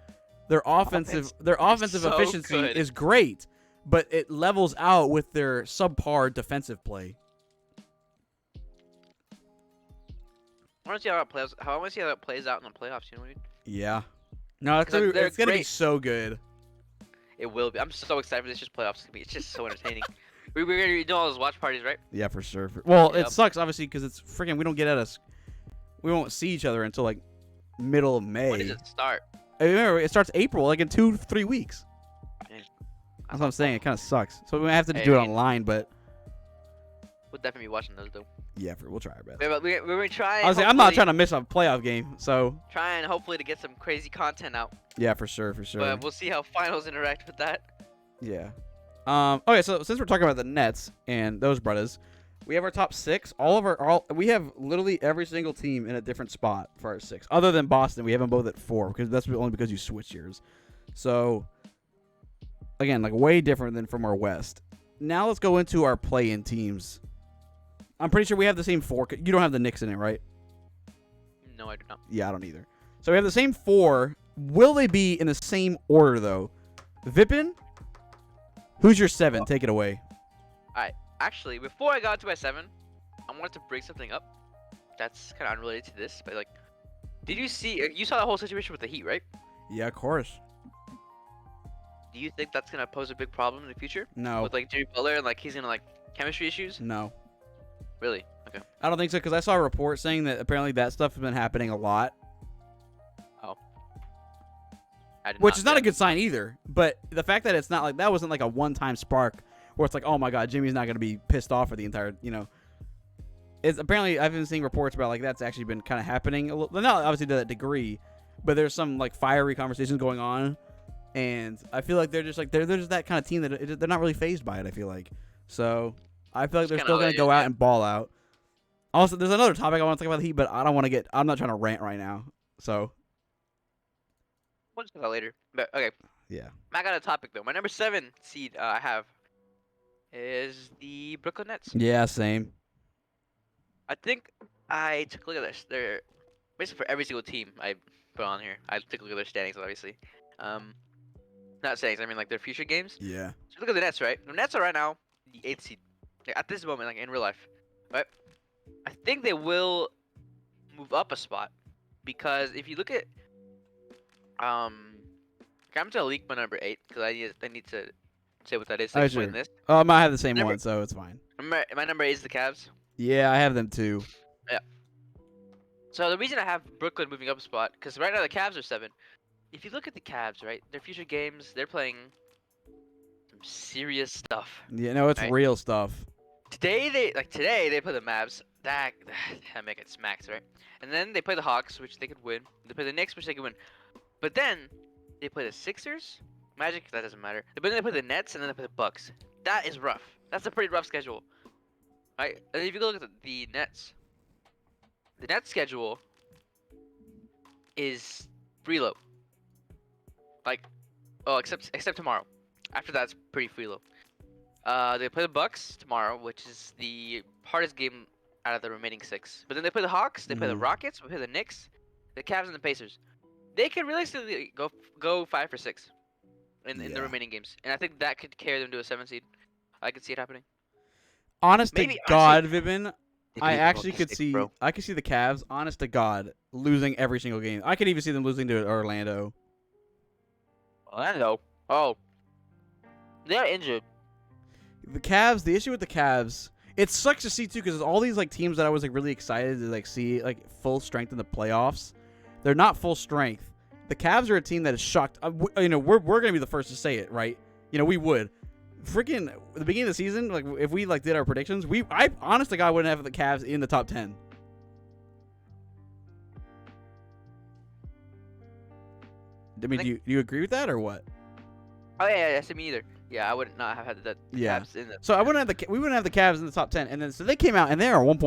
their offensive so efficiency good. is great, but it levels out with their subpar defensive play. I want to see how it plays. I want to see how it plays out in the playoffs. You know what I mean? Yeah. No, it's 'Cause gonna, they're it's gonna be great. so good. It will be. I'm so excited for this just playoffs. It's just so entertaining. We're gonna be doing all those watch parties, right? Yeah, for sure. Well, it Yep. sucks obviously because it's freaking. We won't see each other until like middle of May. When does it start? I remember it starts April, like in 2-3 weeks. Man, That's what I'm saying. It kind of sucks. So we might have to Hey, do it I mean- online, but We'll definitely be watching those though. yeah, we'll try our best. We're gonna try. Honestly, I'm not trying to miss a playoff game, so Trying hopefully to get some crazy content out. yeah, for sure. But we'll see how finals interact with that. Yeah. Okay, so since we're talking about the Nets and those brothers, we have our top 6. We have literally every single team in a different spot for our 6. Other than Boston, we have them both at 4 because that's only because you switch yours. So again, like way different than from our West. Now let's go into our play-in teams. I'm pretty sure we have the same 4. You don't have the Knicks in it, right? No, I do not. Yeah, I don't either. So we have the same 4. Will they be in the same order though? Vipin, who's your 7? Take it away. Actually, before I got to my 7, I wanted to bring something up. That's kind of unrelated to this, but like, did you see? You saw the whole situation with the Heat, right? Yeah, of course. Do you think that's gonna pose a big problem in the future No. with like Jimmy Butler and like he's gonna like chemistry issues? No. Really? Okay. I don't think so because I saw a report saying that apparently that stuff has been happening a lot, I did which is not see a good sign either. But the fact that it's not like that wasn't like a one-time spark where it's like, oh my God, Jimmy's not going to be pissed off for the entire, It's apparently I've been seeing reports about like that's actually been kind of happening a little, not obviously to that degree, but there's some like fiery conversations going on, and I feel like they're just like they're just that kind of team that they're not really fazed by it. I feel like so. I feel like they're still going to go out and ball out. Also, there's another topic I want to talk about the Heat, but I don't want to get. I'm not trying to rant right now. So We'll discuss that later. But okay, yeah. I got a topic though. My number 7 seed I have is the Brooklyn Nets. Yeah, same. I think I took a look at this. They're basically for every single team I put on here. I took a look at their standings, obviously. Not standings. I mean like their future games. Yeah. So look at the Nets, right? The Nets are right now the 8th seed. Like, at this moment, like in real life, right? I think they will move up a spot because if you look at I'm gonna leak my number 8 because I need to say what that is to explain this. I might have the same Number- one, so it's fine. My number 8 is the Cavs. Yeah, I have them too. So the reason I have Brooklyn moving up a spot because right now the Cavs are 7. If you look at the Cavs, right, their future games, they're playing some serious stuff. Yeah, no, it's Right. real stuff. Today they play the Mavs. That make it smacks, right? And then they play the Hawks, which they could win. They play the Knicks, which they could win. But then they play the Sixers, Magic. That doesn't matter. But then they play the Nets, and then they play the Bucks. That is rough. That's a pretty rough schedule, right? And if you look at the Nets schedule is free-low. Like, oh, except tomorrow. After that, it's pretty free-low. They play the Bucks tomorrow, which is the hardest game out of the remaining 6. But then they play the Hawks, they play the Rockets, we play the Knicks, the Cavs, and the Pacers. They can realistically go 5 for 6 in the remaining games, and I think that could carry them to a 7 seed. I could see it happening. Honest Maybe- to God, Vivin, They I could actually go could 6, see. bro. I could see the Cavs. Honest to God, losing every single game. I could even see them losing to Orlando. Orlando. Oh, they're injured. The Cavs. The issue with the Cavs. It sucks to see too because all these like teams that I was like really excited to like see like full strength in the playoffs. They're not full strength. The Cavs are a team that is shocked. We're gonna be the first to say it, right? We would. Freaking the beginning of the season, like if we like did our predictions, I honest to God wouldn't have the Cavs in the top 10. I mean, do you agree with that or what? Oh yeah, me either. Yeah, I would not have had the Yeah. Cavs in the. So I wouldn't have we wouldn't have the Cavs in the top 10, and then so they came out and they were at one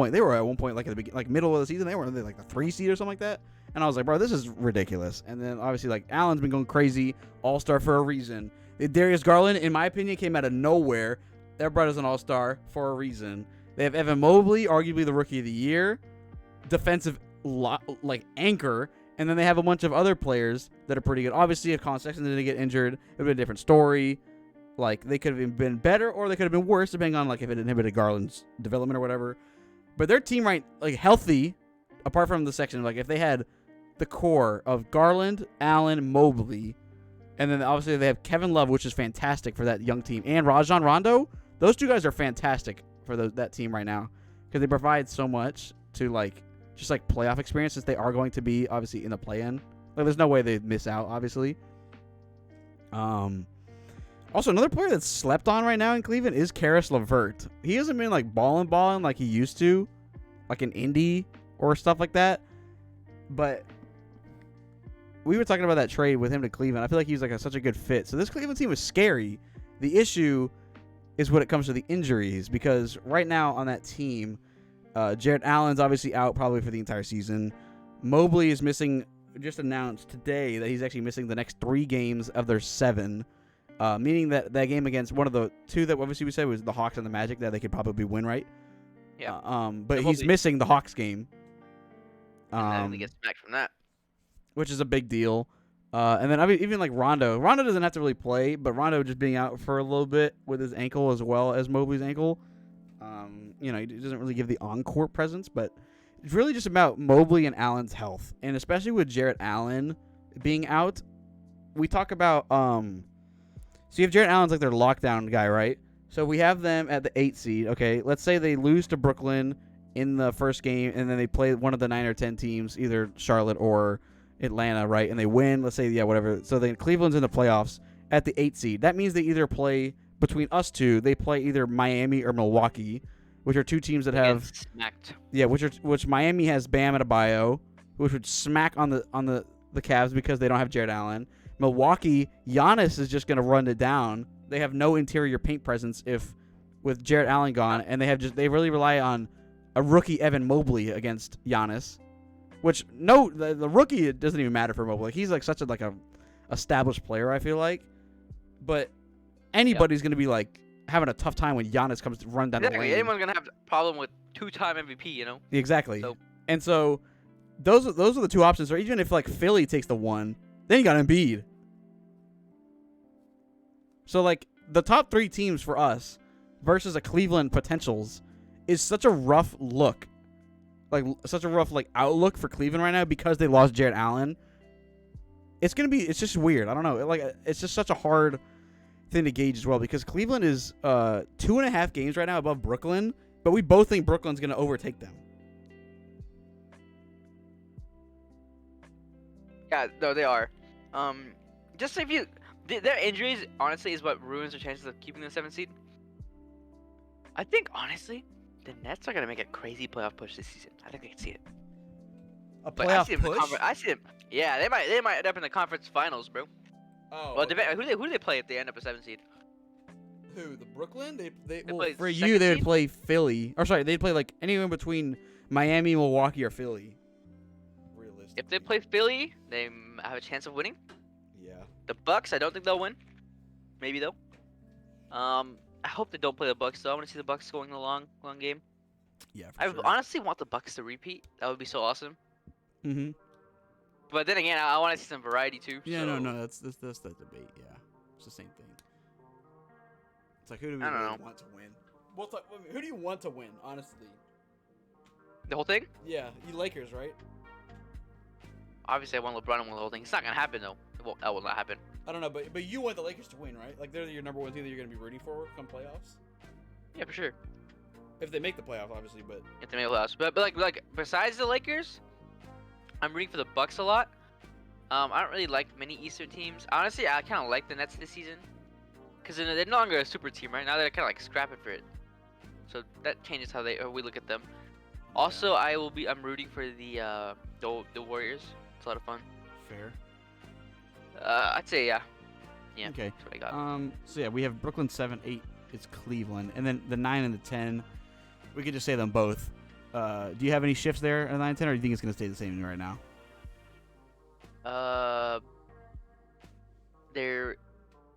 point like at the like middle of the season they were like the 3 seed or something like that, and I was like, bro, this is ridiculous. And then obviously like Allen's been going crazy, all-star for a reason. Darius Garland, in my opinion, came out of nowhere. They're brought as an all-star for a reason. They have Evan Mobley, arguably the rookie of the year, defensive like anchor, and then they have a bunch of other players that are pretty good. Obviously, if Colin Sexton didn't get injured, it would be a different story. Like, they could have been better or they could have been worse, depending on, like, if it inhibited Garland's development or whatever. But their team, right, like, healthy, apart from the section, like, if they had the core of Garland, Allen, Mobley, and then obviously they have Kevin Love, which is fantastic for that young team, and Rajon Rondo, those two guys are fantastic for that team right now because they provide so much to, like, just, like, playoff experience since they are going to be, obviously, in the play-in. Like, there's no way they'd miss out, obviously. Also, another player that's slept on right now in Cleveland is Karis LeVert. He hasn't been, like, balling like he used to, like in Indy or stuff like that. But we were talking about that trade with him to Cleveland. I feel like he was, like, such a good fit. So this Cleveland team is scary. The issue is when it comes to the injuries, because right now on that team, Jarrett Allen's obviously out probably for the entire season. Mobley is missing, just announced today that he's actually missing the next 3 games of their 7. Meaning that game against one of the 2 that obviously we said was the Hawks and the Magic that they could probably win, right? Yeah. But he's missing the Hawks game. And then he gets smacked from that. Which is a big deal. And then I mean, even like Rondo. Rondo doesn't have to really play, but Rondo just being out for a little bit with his ankle as well as Mobley's ankle. He doesn't really give the on-court presence, but it's really just about Mobley and Allen's health. And especially with Jarrett Allen being out, we talk about so you have Jarrett Allen's like their lockdown guy, right? So we have them at the 8 seed. Okay, let's say they lose to Brooklyn in the first game, and then they play one of the 9 or 10 teams, either Charlotte or Atlanta, right? And they win. Let's say, yeah, whatever. So then Cleveland's in the playoffs at the 8 seed. That means they either play between us two. They play either Miami or Milwaukee, which are 2 teams that have smacked. Yeah, which Miami has Bam Adebayo, which would smack on the Cavs because they don't have Jarrett Allen. Milwaukee, Giannis is just going to run it down. They have no interior paint presence with Jarrett Allen gone, and they really rely on a rookie Evan Mobley against Giannis, which the rookie, it doesn't even matter for Mobley. Like, he's like such a established player, I feel like, but anybody's going to be like having a tough time when Giannis comes to run down the lane. Anyone's going to have a problem with 2-time MVP, you know? Exactly. So. And so those are the 2 options. Or even if like Philly takes the 1, then you got Embiid. So, like, the top 3 teams for us versus a Cleveland potentials is such a rough look. Like, such a rough, like, outlook for Cleveland right now because they lost Jarrett Allen. It's just weird. I don't know. Like, it's just such a hard thing to gauge as well because Cleveland is 2.5 games right now above Brooklyn, but we both think Brooklyn's going to overtake them. Yeah, no, they are. Just if you... Their injuries, honestly, is what ruins their chances of keeping the 7th seed. I think, honestly, the Nets are going to make a crazy playoff push this season. I think they can see it. A playoff push? I see them. Yeah, they might end up in the conference finals, bro. Oh. Well, okay. Who do they play if they end up a 7th seed? Who? The Brooklyn? They play for you, they would seed? play Philly. Or sorry, they'd play like anywhere between Miami, Milwaukee, or Philly. Realistically. If they play Philly, they have a chance of winning. Yeah. The Bucks, I don't think they'll win. Maybe though. I hope they don't play the Bucks though. I want to see the Bucks going a long game. Yeah. I honestly want the Bucks to repeat. That would be so awesome. Mhm. But then again, I want to see some variety too. Yeah, so. no, that's the debate. Yeah, it's the same thing. It's like, who do we really want to win? Who do you want to win, honestly? The whole thing? Yeah, you Lakers, right? Obviously, I want LeBron to win the whole thing. It's not gonna happen though. That will not happen. I don't know, but you want the Lakers to win, right? Like, they're your number 1 team that you're gonna be rooting for come playoffs. Yeah, for sure. If they make the playoff, obviously, but If they make the playoffs, but like besides the Lakers, I'm rooting for the Bucks a lot. I don't really like many Eastern teams. Honestly, I kind of like the Nets this season because they're no longer a super team right now. They're kind of like scrapping for it, so that changes how we look at them. Also, I'm rooting for the Warriors. It's a lot of fun. fair. I'd say yeah. Yeah. Okay. That's what I got. So yeah, we have Brooklyn 7-8. It's Cleveland, and then the 9 and the 10. We could just say them both. Do you have any shifts there at 9 and 10, or do you think it's gonna stay the same right now? There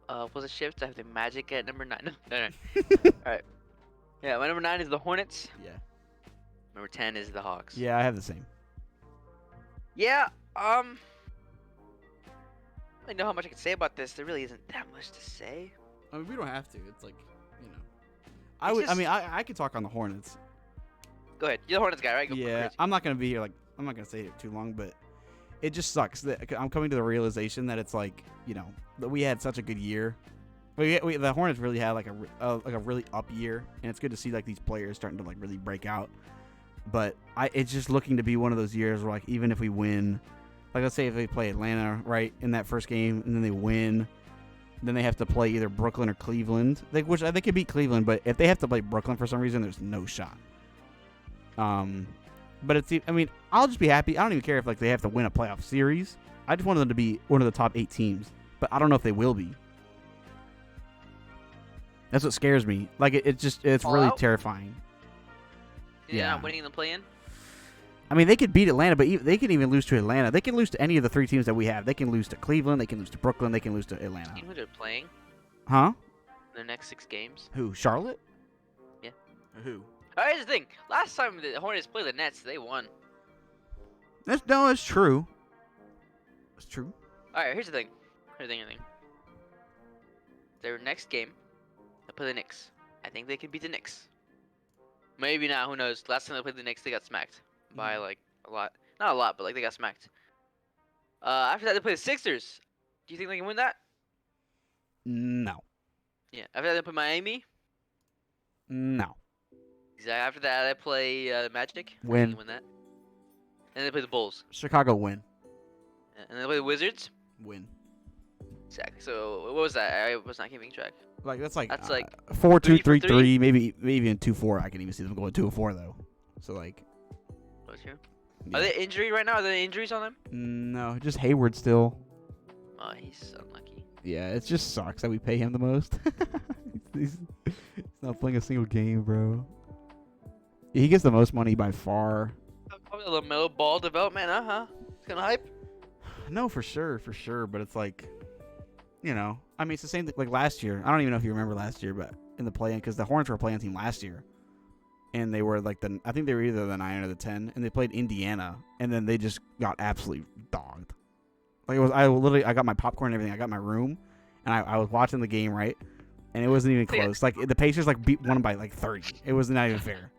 was a shift. I have the Magic at number 9. No. All right. Yeah, my number 9 is the Hornets. Yeah. Number 10 is the Hawks. Yeah, I have the same. Yeah. I don't know how much I can say about this. There really isn't that much to say. I mean, we don't have to. It's like, you know. I could talk on the Hornets. Go ahead. You're the Hornets guy, right? Go Yeah, crazy. I'm not gonna be here. Like, I'm not gonna say it too long, but it just sucks that I'm coming to the realization that it's like, you know, that we had such a good year. The Hornets really had like a really up year, and it's good to see like these players starting to like really break out. But it's just looking to be one of those years where like even if we win, like let's say if they play Atlanta right in that first game and then they win, then they have to play either Brooklyn or Cleveland. Which they could beat Cleveland, but if they have to play Brooklyn for some reason, there's no shot. But I mean, I'll just be happy. I don't even care if like they have to win a playoff series. I just want them to be one of the top 8 teams, but I don't know if they will be. That's what scares me. Like it's really Fallout? terrifying. You're Yeah. not winning the play-in? I mean, they could beat Atlanta, but they can even lose to Atlanta. They can lose to any of the 3 teams that we have. They can lose to Cleveland. They can lose to Brooklyn. They can lose to Atlanta. You know who they're playing Huh? in their next 6 games? Who? Charlotte? Yeah. Who? All right, here's the thing. Last time the Hornets played the Nets, they won. That's true. It's true. All right, here's the thing. Their next game, they play the Knicks. I think they can beat the Knicks. Maybe not. Who knows? Last time they played the Knicks, they got smacked by like a lot. Not a lot, but like they got smacked. After that, they play the Sixers. Do you think they can win that? No. Yeah. After that, they play Miami. No. Exactly. After that, they play the Magic. I think they Win. can win that. And they play the Bulls. Chicago win. Yeah, and they play the Wizards. Win. Exactly. So what was that? I was not keeping track. Like that's like 3 4-2, for 3-3, 3? maybe even 2-4. I can even see them going 2-4 though. So like. What's here? Yeah. Are they injured right now? Are there injuries on them? No, just Hayward still. Oh, he's unlucky. Yeah, it just sucks that we pay him the most. he's not playing a single game, bro. Yeah, he gets the most money by far. Probably the LMAO ball development, huh? It's kind of hype. No, for sure. But it's like, you know, I mean, it's the same thing like last year. I don't even know if you remember last year, but in the play-in, because the Hornets were a play-in team last year, and they were like I think they were either the 9 or the 10, and they played Indiana, and then they just got absolutely dogged. Like I got my popcorn and everything. I got my room, and I was watching the game, right, and it wasn't even close. Like the Pacers won by like 30. It was not even fair.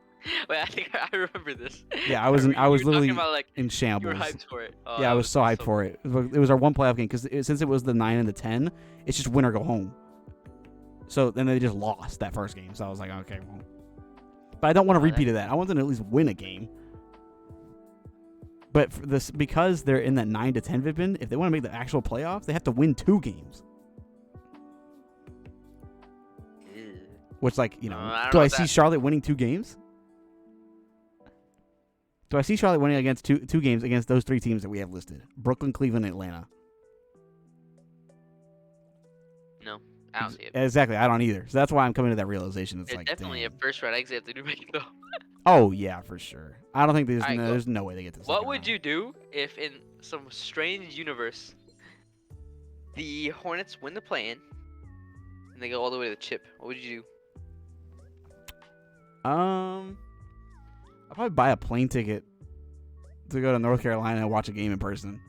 Wait, I think I remember this. Yeah, I was You were literally talking about, like, in you shambles. were hyped for it. Oh, Yeah, I that was so hyped for it. It was our one playoff game because since it was the 9 and the 10, it's just win or go home. So then they just lost that first game. So I was like, okay, well. But I don't want a repeat of that. I want them to at least win a game. But for this, because they're in that 9 to 10 Vipin, if they want to make the actual playoffs, they have to win 2 games. Ew. Which, like, you know, I don't do know I about see that. Charlotte winning 2 games? Do I see Charlotte winning against two games against those 3 teams that we have listed? Brooklyn, Cleveland, Atlanta. No, I don't see it. Exactly, I don't either. So that's why I'm coming to that realization. It's They're like, definitely damn. a first round exit if they do make it though. Oh yeah, for sure. I don't think Alright, go. there's no way they get this. What would you do if in some strange universe the Hornets win the play-in and they go all the way to the chip? What would you do? I'll probably buy a plane ticket to go to North Carolina and watch a game in person.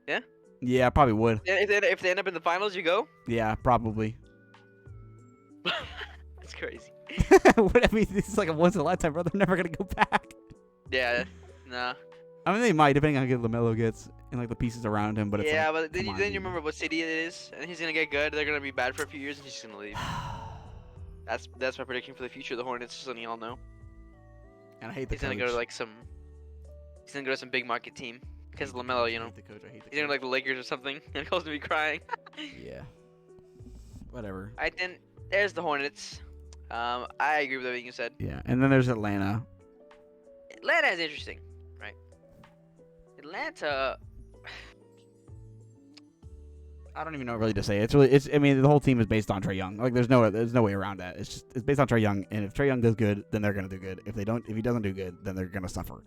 Yeah? Yeah, I probably would. If they end up in the finals, you go? Yeah, probably. That's crazy. What I mean, this is like a once in a lifetime, bro. They're never gonna go back. Yeah, nah. I mean, they might, depending on how good LaMelo gets and like the pieces around him. But it's Yeah, like, but then come on, you dude. remember what city it is, and he's gonna get good. They're gonna be bad for a few years, and he's just gonna leave. That's my prediction for the future of the Hornets. Just letting y'all know. And I hate the He's coach. gonna go to like some. He's gonna go to some big market team because of LaMelo, you I know. hate the coach. I hate the He's gonna go to like the Lakers or something, and he's gonna be crying. Yeah. Whatever. Alright, then there's the Hornets. I agree with everything you said. Yeah, and then there's Atlanta. Atlanta is interesting, right? Atlanta. I don't even know really to say. I mean, the whole team is based on Trae Young. Like, there's no way around that. It's based on Trae Young, and if Trae Young does good, then they're gonna do good. If he doesn't do good, then they're gonna suffer.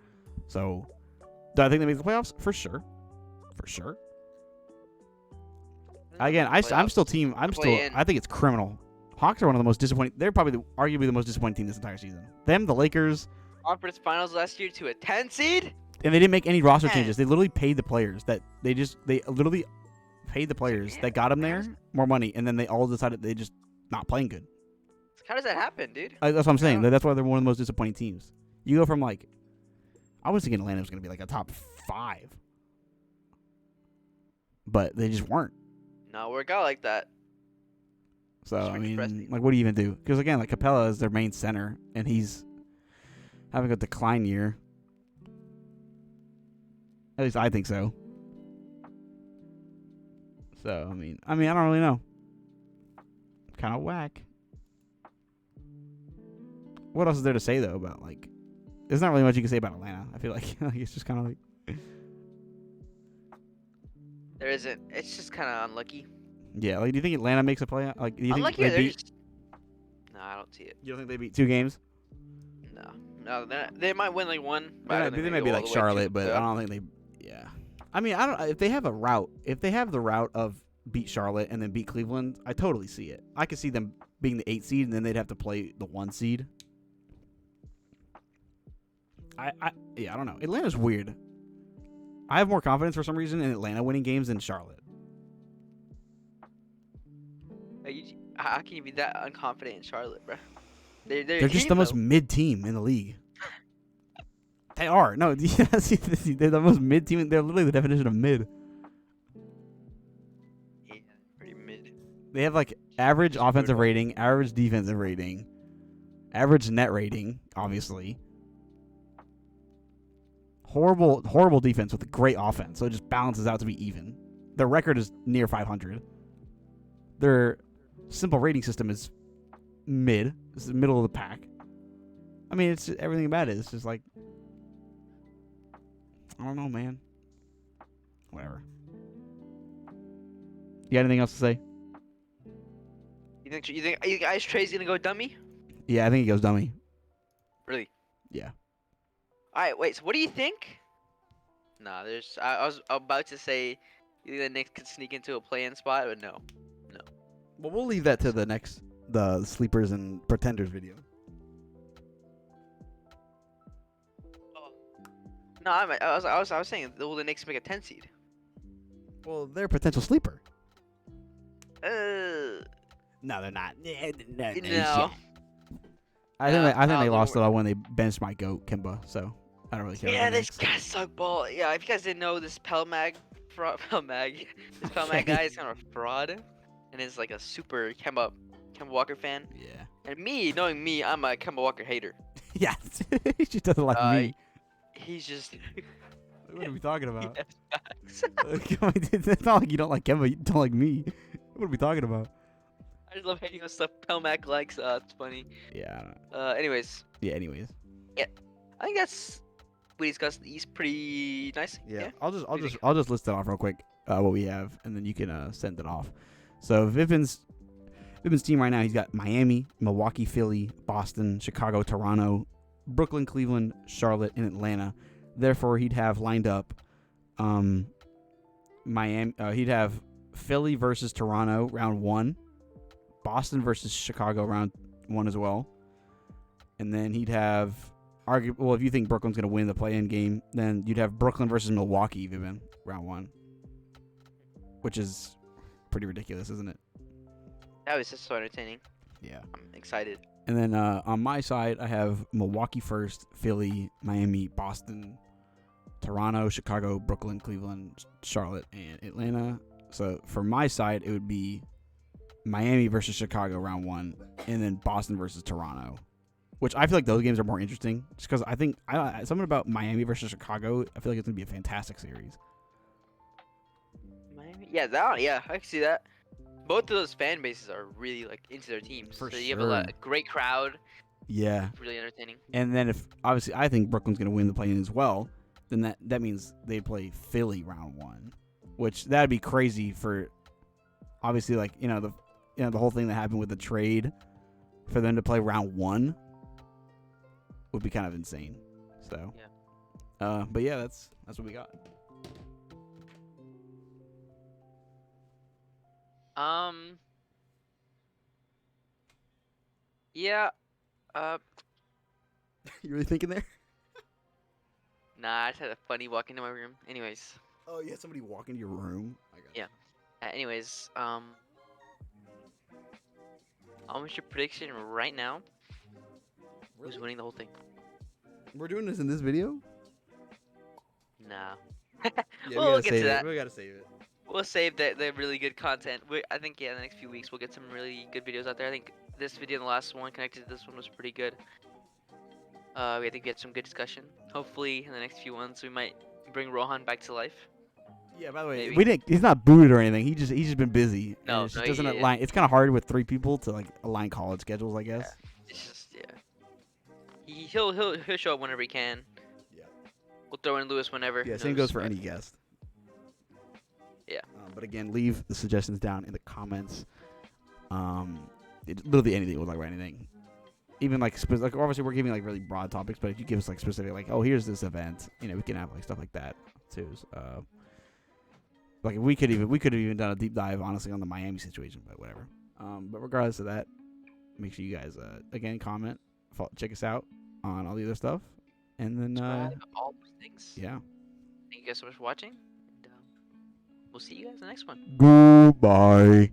So, do I think they make the playoffs? For sure. Again, I'm still team. I think it's criminal. Hawks are one of the most disappointing. They're probably arguably the most disappointing team this entire season. Them, the Lakers. Conference Finals last year to a 10 seed. And they didn't make any roster changes. They literally paid the players that that got them there more money, and then they all decided they just not playing good. How does that happen, dude? That's what I'm saying. That's why they're one of the most disappointing teams. You go from like, I was thinking Atlanta was going to be like a top 5, but they just weren't. Not work out like that. So I mean, like, what do you even do? Because again, like Capella is their main center, and he's having a decline year. At least I think so. So I mean, I don't really know. Kind of whack. What else is there to say though about, like? There's not really much you can say about Atlanta. I feel like it's just kind of like. There isn't. It's just kind of unlucky. Yeah, like, do you think Atlanta makes a play? Like, do you Unlucky. think they beat? No, I don't see it. You don't think they beat 2 games? No, they might win like one. They might be like Charlotte, but I don't think they. Yeah, I mean, I don't. If they have a route, if they have the route of beat Charlotte and then beat Cleveland, I totally see it. I could see them being the 8 seed and then they'd have to play the 1 seed. I don't know. Atlanta's weird. I have more confidence for some reason in Atlanta winning games than Charlotte. How can you be that unconfident in Charlotte, bro? They're just the most mid team in the league. They are. No, they're the most mid team. They're literally the definition of mid. Yeah, pretty mid. They have like average offensive rating, average defensive rating, average net rating, obviously. Horrible defense with a great offense, so it just balances out to be even. Their record is near 500. Their simple rating system is mid. It's the middle of the pack. I mean, it's just, everything about it. It's just like, I don't know, man. Whatever. You got anything else to say? You think Ice Trey's gonna go dummy? Yeah, I think he goes dummy. Really? Yeah. All right, wait. So what do you think? Nah, I was about to say you think the Knicks could sneak into a play-in spot, but no. Well, we'll leave that to the sleepers and pretenders video. No, I was saying, will the Knicks make a 10 seed? Well, they're a potential sleeper. No. No, they're not. No. I think they lost it all when they benched my goat Kimba. So I don't really care. Yeah, this guy suck ball. Yeah, if you guys didn't know, this Pelmag guy is kind of a fraud, and is like a super Kemba Walker fan. Yeah. And knowing me, I'm a Kemba Walker hater. Yeah, he just doesn't like me. He's just. What are we talking about? Yes, it's not like you don't like Kemba, you don't like me. What are we talking about? I just love hating on stuff Pelmac likes. It's funny. Yeah. Anyways. Yeah. Anyways. Yeah, I think we discussed the East pretty nicely. Yeah. I'll just list it off real quick. What we have, and then you can send it off. So Vipin's team right now, he's got Miami, Milwaukee, Philly, Boston, Chicago, Toronto, Brooklyn, Cleveland, Charlotte, and Atlanta. Therefore, he'd have lined up Miami. He'd have Philly versus Toronto round 1, Boston versus Chicago round 1 as well, and then he'd have if you think Brooklyn's gonna win the play-in game, then you'd have Brooklyn versus Milwaukee, Vivin, round 1, which is pretty ridiculous, isn't it? That was just so entertaining. Yeah, I'm excited. And then on my side, I have Milwaukee first, Philly, Miami, Boston, Toronto, Chicago, Brooklyn, Cleveland, Charlotte, and Atlanta. So for my side, it would be Miami versus Chicago round 1, and then Boston versus Toronto, which I feel like those games are more interesting. Just because I think something about Miami versus Chicago, I feel like it's gonna be a fantastic series. Miami, yeah, I can see that. Both of those fan bases are really like into their teams. For so sure. You have a great crowd. Yeah. Really entertaining. And then if obviously I think Brooklyn's gonna win the play-in as well, then that means they play Philly round 1, which that'd be crazy for obviously, like the whole thing that happened with the trade for them to play round 1 would be kind of insane. So, but yeah, that's what we got. Yeah. You really thinking there? Nah, I just had a funny walk into my room. Anyways. Oh, you had somebody walk into your room. I got Yeah. Anyways, almost your prediction right now. Really? Who's winning the whole thing? We're doing this in this video. Nah. Yeah, We'll get to that. We gotta save it. We'll save the really good content. I think the next few weeks we'll get some really good videos out there. I think this video and the last one connected to this one was pretty good. I think we had some good discussion. Hopefully in the next few ones we might bring Rohan back to life. Yeah. By the way, Maybe. we didn't. He's not booted or anything. He's just been busy. No, and it just no, doesn't yeah. align. It's kind of hard with 3 people to like align college schedules, I guess. It's just He'll show up whenever he can. Yeah. We'll throw in Lewis whenever. Yeah. who Same knows, goes for but- any guest. Yeah. But again, leave the suggestions down in the comments. Literally anything. We'll talk about anything. Even like obviously we're giving like really broad topics, but if you give us like specific, like, oh, here's this event, we can have like stuff like that too. Like we could have even done a deep dive, honestly, on the Miami situation, but whatever. But regardless of that, make sure you guys again comment, check us out on all the other stuff, and then all those things. yeah. Thank you guys so much for watching. And, we'll see you guys in the next one. Goodbye.